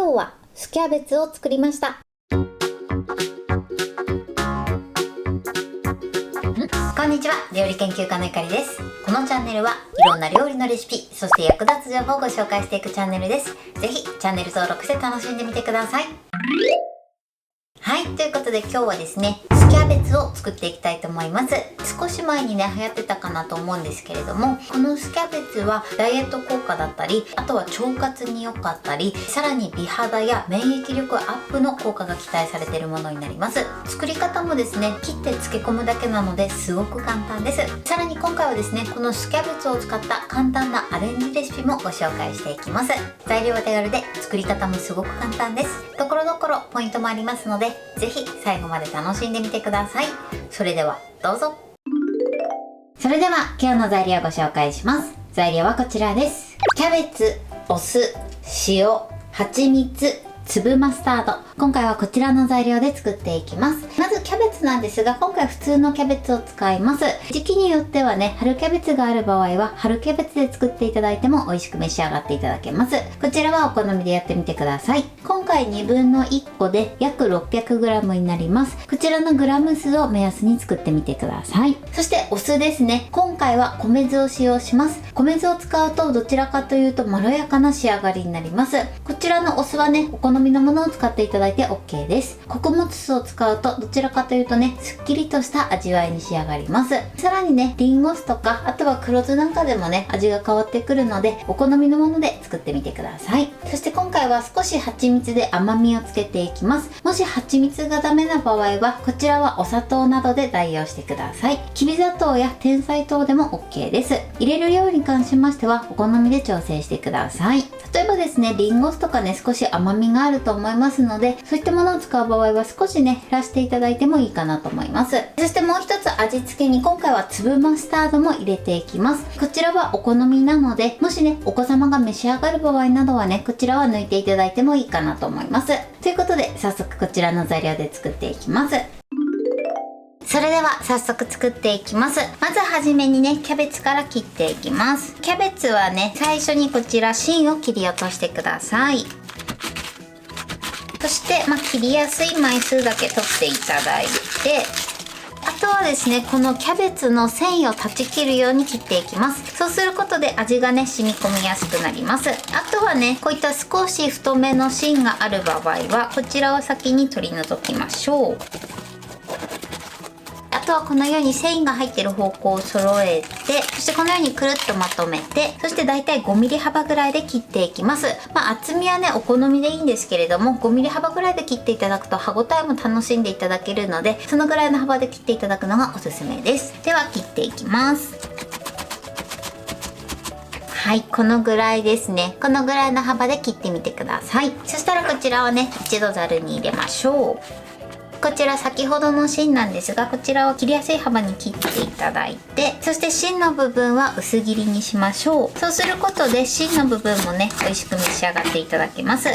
今日はスキャベツを作りました。こんにちは、料理研究家のゆかりです。このチャンネルはいろんな料理のレシピ、そして役立つ情報をご紹介していくチャンネルです。ぜひチャンネル登録して楽しんでみてください。はい、ということで今日はですね、スキャベツを作っていきたいと思います。少し前にね、流行ってたかなと思うんですけれども、このスキャベツはダイエット効果だったり、あとは腸活に良かったり、さらに美肌や免疫力アップの効果が期待されているものになります。作り方もですね、切って漬け込むだけなのですごく簡単です。さらに今回はですね、このスキャベツを使った簡単なアレンジレシピもご紹介していきます。材料は手軽で作り方もすごく簡単です。ところどころポイントもありますので、ぜひ最後まで楽しんでみてください。それではどうぞ。それでは今日の材料をご紹介します。材料はこちらです。キャベツ、お酢、塩、蜂蜜、粒マスタード。今回はこちらの材料で作っていきます。まずキャベツなんですが、今回普通のキャベツを使います。時期によってはね、春キャベツがある場合は春キャベツで作っていただいても美味しく召し上がっていただけます。こちらはお好みでやってみてください。今回1/2分の1個で約 600g になります。こちらのグラム数を目安に作ってみてください。そしてお酢ですね。今回は米酢を使用します。米酢を使うとどちらかというとまろやかな仕上がりになります。こちらのお酢はね、お好みのものを使っていただいて OK です。穀物酢を使うとどちらかというとね、すっきりとした味わいに仕上がります。さらにね、リンゴ酢とかあとは黒酢なんかでもね、味が変わってくるのでお好みのもので作ってみてください。そして今回は少し蜂蜜で甘みをつけていきます。もし蜂蜜がダメな場合はこちらはお砂糖などで代用してください。きび砂糖や甜菜糖でも OK です。入れる量に関しましてはお好みで調整してください。例えばですね、リンゴ酢とかね、少し甘みがあると思いますので、そういったものを使う場合は少しね、減らしていただいてもいいかなと思います。そしてもう一つ味付けに今回は粒マスタードも入れていきます。こちらはお好みなので、もしね、お子様が召し上がる場合などはね、こちらは抜いていただいてもいいかなと思います。ということで、早速こちらの材料で作っていきます。それでは早速作っていきます。まずはじめにね、キャベツから切っていきます。キャベツはね、最初にこちら芯を切り落としてください。そして、切りやすい枚数だけ取っていただいて、あとはですね、このキャベツの繊維を断ち切るように切っていきます。そうすることで味がね、染み込みやすくなります。あとはね、こういった少し太めの芯がある場合は、こちらを先に取り除きましょう。あとはこのように繊維が入っている方向を揃えて、そしてこのようにくるっとまとめて、そしてだいたい 5mm 幅ぐらいで切っていきます。厚みはね、お好みでいいんですけれども、5mm 幅ぐらいで切っていただくと歯ごたえも楽しんでいただけるので、そのぐらいの幅で切っていただくのがおすすめです。では切っていきます。はい、このぐらいですね。このぐらいの幅で切ってみてください。そしたらこちらをね、一度ざるに入れましょう。こちら先ほどの芯なんですが、こちらを切りやすい幅に切っていただいて、そして芯の部分は薄切りにしましょう。そうすることで芯の部分もね、美味しく召し上がっていただけます。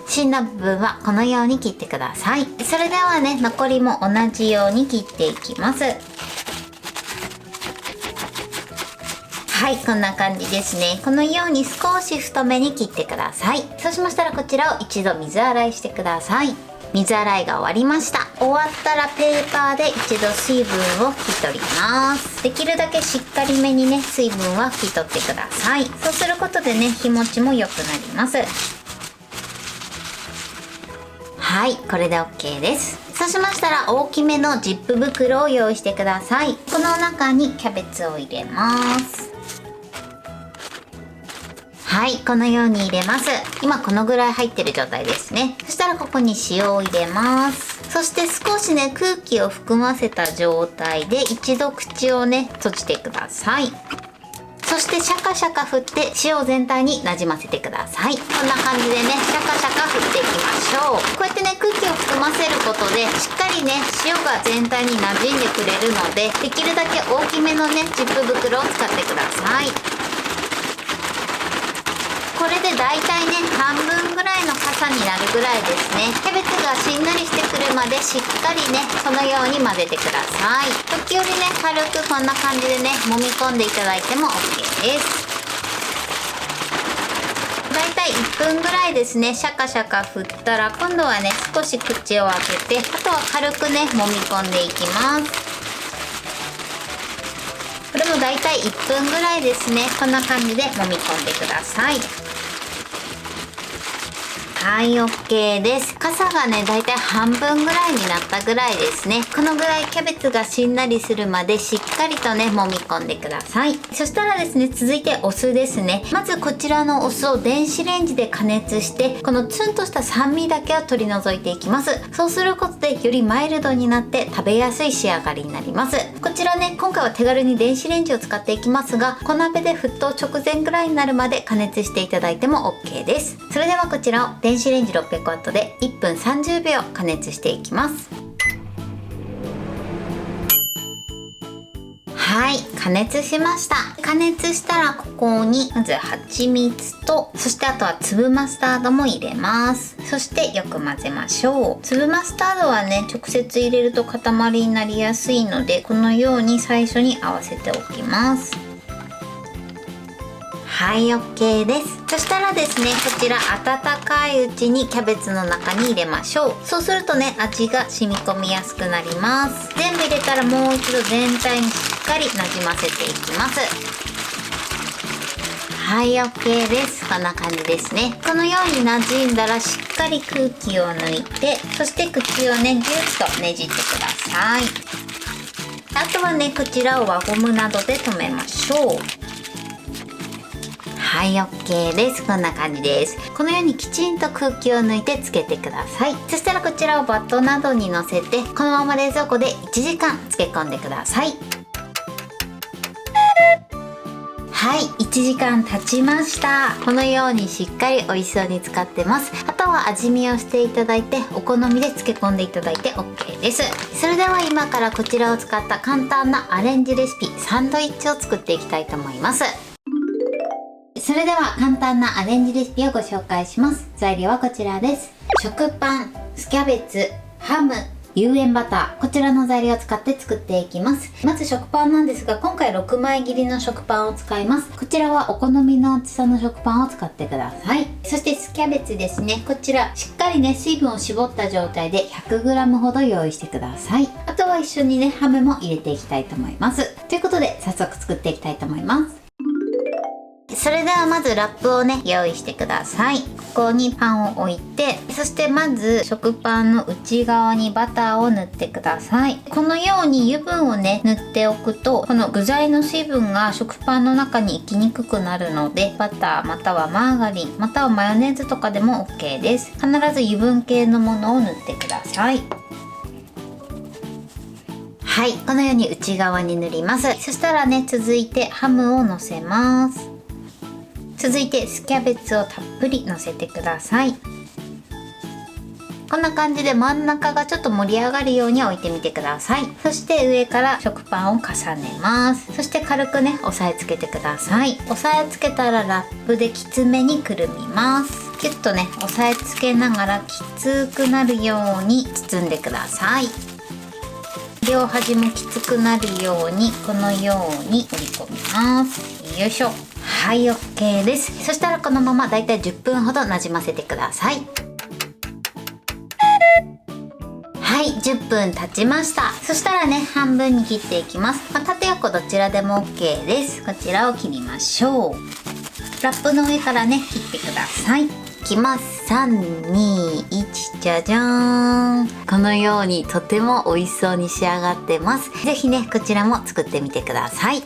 芯の部分はこのように切ってください。それではね、残りも同じように切っていきます。はい、こんな感じですね。このように少し太めに切ってください。そうしましたらこちらを一度水洗いしてください。水洗いが終わりました。終わったらペーパーで一度水分を拭き取ります。できるだけしっかりめにね、水分は拭き取ってください。そうすることでね、日持ちも良くなります。はい、これで OK です。そうしましたら大きめのジップ袋を用意してください。この中にキャベツを入れます。はい、このように入れます。今このぐらい入ってる状態ですね。そしたらここに塩を入れます。そして少しね、空気を含ませた状態で一度口をね、閉じてください。そしてシャカシャカ振って塩を全体になじませてください。こんな感じでね、シャカシャカ振っていきましょう。こうやってね、空気を含ませることでしっかりね、塩が全体に馴染んでくれるので、できるだけ大きめのね、ジップ袋を使ってください。これでだいたいね、半分ぐらいの傘になるぐらいですね。キャベツがしんなりしてくるまでしっかりね、そのように混ぜてください。時折ね、軽くこんな感じでね、揉み込んでいただいても OK です。だいたいい1分ぐらいですね、シャカシャカ振ったら、今度はね少し口を開けて、あとは軽くね揉み込んでいきます。これもだいたい1分ぐらいですね。こんな感じで揉み込んでください。はい、 OK です。傘がねだいたい半分ぐらいになったぐらいですね。このぐらいキャベツがしんなりするまでしっかりとね揉み込んでください。そしたらですね、続いてお酢ですね。まずこちらのお酢を電子レンジで加熱して、このツンとした酸味だけを取り除いていきます。そうすることでよりマイルドになって食べやすい仕上がりになります。こちらね、今回は手軽に電子レンジを使っていきますが、小鍋で沸騰直前ぐらいになるまで加熱していただいても OK です。それではこちらを電子レンジ 600W で1分30秒加熱していきます。はい、加熱しました。加熱したらここにまず蜂蜜と、そしてあとは粒マスタードも入れます。そしてよく混ぜましょう。粒マスタードはね直接入れると塊になりやすいので、このように最初に合わせておきます。はい、 OK です。そしたらですね、こちら温かいうちにキャベツの中に入れましょう。そうするとね味が染み込みやすくなります。全部入れたらもう一度全体にしっかりなじませていきます。はい、 OK です。こんな感じですね。このようになじんだらしっかり空気を抜いて、そして口をねギュッとねじってください。あとはねこちらを輪ゴムなどで留めましょう。はい、 OK です。こんな感じです。このようにきちんと空気を抜いてつけてください。そしたらこちらをバットなどに乗せて、このまま冷蔵庫で1時間漬け込んでください。はい、1時間経ちました。このようにしっかり美味しそうに使ってます。あとは味見をしていただいて、お好みで漬け込んでいただいて OK です。それでは今からこちらを使った簡単なアレンジレシピサンドイッチを作っていきたいと思います。それでは簡単なアレンジレシピをご紹介します。材料はこちらです。食パン、スキャベツ、ハム、有塩バター、こちらの材料を使って作っていきます。まず食パンなんですが、今回6枚切りの食パンを使います。こちらはお好みの厚さの食パンを使ってください。そしてスキャベツですね、こちらしっかりね水分を絞った状態で 100g ほど用意してください。あとは一緒にねハムも入れていきたいと思います。ということで早速作っていきたいと思います。それではまずラップをね用意してください。ここにパンを置いて、そしてまず食パンの内側にバターを塗ってください。このように油分をね塗っておくと、この具材の水分が食パンの中に行きにくくなるので、バターまたはマーガリンまたはマヨネーズとかでも OK です。必ず油分系のものを塗ってください。はい、このように内側に塗ります。そしたらね続いてハムをのせます。続いてスキャベツをたっぷりのせてください。こんな感じで真ん中がちょっと盛り上がるように置いてみてください。そして上から食パンを重ねます。そして軽くね押さえつけてください。押さえつけたらラップできつめにくるみます。キュッとね押さえつけながらきつくなるように包んでください。両端もきつくなるようにこのように折り込みます。よいしょ。はい、 OK です。そしたらこのままだいたい10分ほどなじませてください。はい、10分経ちました。そしたらね半分に切っていきます。縦横どちらでも OK です。こちらを切りましょう。ラップの上からね切ってください。いきます。3、2、1、じゃじゃーん。このようにとても美味しそうに仕上がってます。ぜひねこちらも作ってみてください。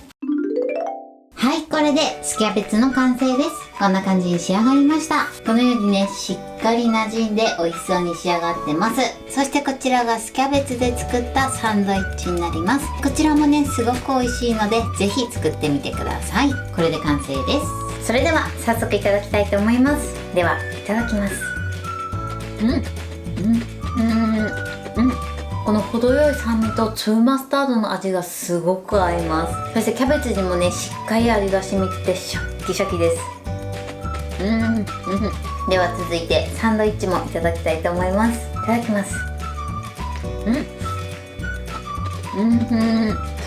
はい、これでスキャベツの完成です。こんな感じに仕上がりました。このようにねしっかり馴染んで美味しそうに仕上がってます。そしてこちらがスキャベツで作ったサンドイッチになります。こちらもねすごく美味しいのでぜひ作ってみてください。これで完成です。それでは早速いただきたいと思います。ではいただきます。この程よい酸味と粒マスタードの味がすごく合います。そしてキャベツにもねしっかり味が染みててシャッキシャキです。では続いてサンドイッチもいただきたいと思います。いただきます。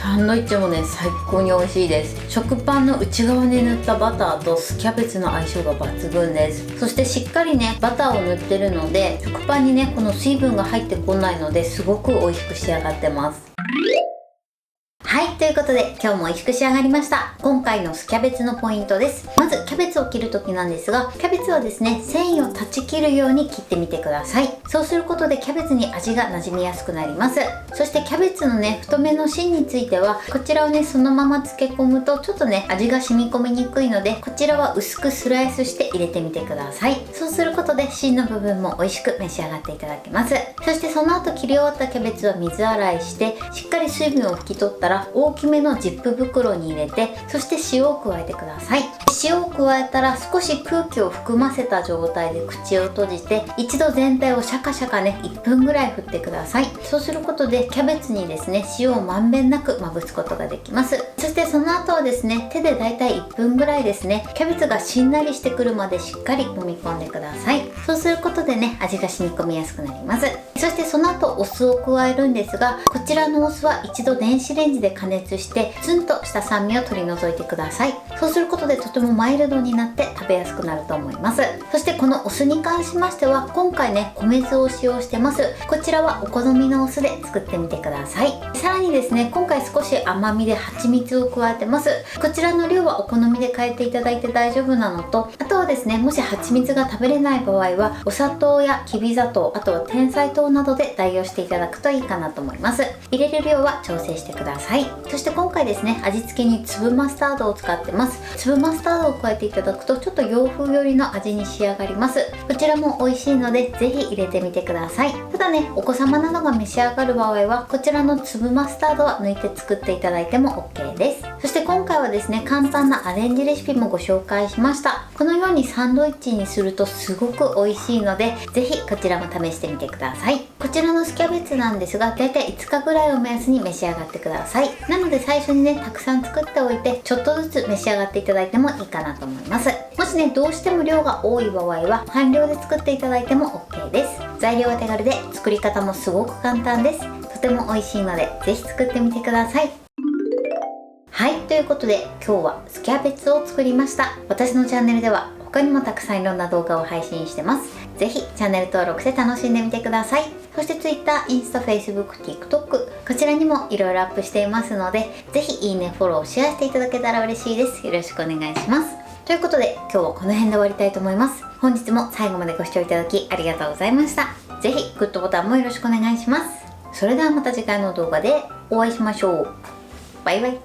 サンドイッチもね最高に美味しいです。食パンの内側に塗ったバターと酢キャベツの相性が抜群です。そしてしっかりねバターを塗ってるので、食パンにねこの水分が入ってこないので、すごく美味しく仕上がってます。はい、ということで今日も美味しく仕上がりました。今回の酢キャベツのポイントです。まずキャベツを切る時なんですが、キャベツはですね繊維を断ち切るように切ってみてください。そうすることでキャベツに味が馴染みやすくなります。そしてキャベツのね太めの芯については、こちらをねそのまま漬け込むとちょっとね味が染み込みにくいので、こちらは薄くスライスして入れてみてください。そうすることで芯の部分も美味しく召し上がっていただけます。そしてその後切り終わったキャベツは水洗いして、しっかり水分を拭き取ったら大きめのジップ袋に入れて、そして塩を加えてください。塩を加えたら少し空気を含ませた状態で口を閉じて、一度全体をシャカシャカね1分ぐらい振ってください。そうすることでキャベツにですね塩をまんべんなくまぶすことができます。そしてその後はですね手でだいたい1分ぐらいですね、キャベツがしんなりしてくるまでしっかり揉み込んでください。そうすることでね味が染み込みやすくなります。そしてその後お酢を加えるんですが、こちらのお酢は一度電子レンジで加熱してツンとした酸味を取り除いてください。そうすることでとてもマイルドになって食べやすくなると思います。そしてこのお酢に関しましては、今回ね米酢を使用してます。こちらはお好みのお酢で作ってみてください。さらにですね今回少し甘みで蜂蜜を加えてます。こちらの量はお好みで変えていただいて大丈夫なのと、あとはですねもし蜂蜜が食べれない場合はお砂糖やきび砂糖、あとは甜菜糖などで代用していただくといいかなと思います。入れる量は調整してください。そして今回ですね味付けに粒マスタードを使ってます。粒マスタードを加えていただくとちょっと洋風寄りの味に仕上がります。こちらも美味しいのでぜひ入れてみてください。ただねお子様などが召し上がる場合はこちらの粒マスタードは抜いて作っていただいても OK です。そして今回はですね簡単なアレンジレシピもご紹介しました。このようにサンドイッチにするとすごく美味しいので、ぜひこちらも試してみてください。こちらのスキャベツなんですがだいたい5日ぐらいを目安に召し上がってください。なので最初にねたくさん作っておいてちょっとずつ召し上がっていただいてもいいかなと思います。もしねどうしても量が多い場合は半量で作っていただいても OK です。材料は手軽で作り方もすごく簡単です。とても美味しいのでぜひ作ってみてください。はい、ということで今日はスキャベツを作りました。私のチャンネルでは他にもたくさんいろんな動画を配信してます。ぜひチャンネル登録して楽しんでみてください。そして Twitter、インスタ、Facebook、TikTok こちらにもいろいろアップしていますので、ぜひいいね、フォロー、シェアしていただけたら嬉しいです。よろしくお願いします。ということで今日はこの辺で終わりたいと思います。本日も最後までご視聴いただきありがとうございました。ぜひグッドボタンもよろしくお願いします。それではまた次回の動画でお会いしましょう。バイバイ。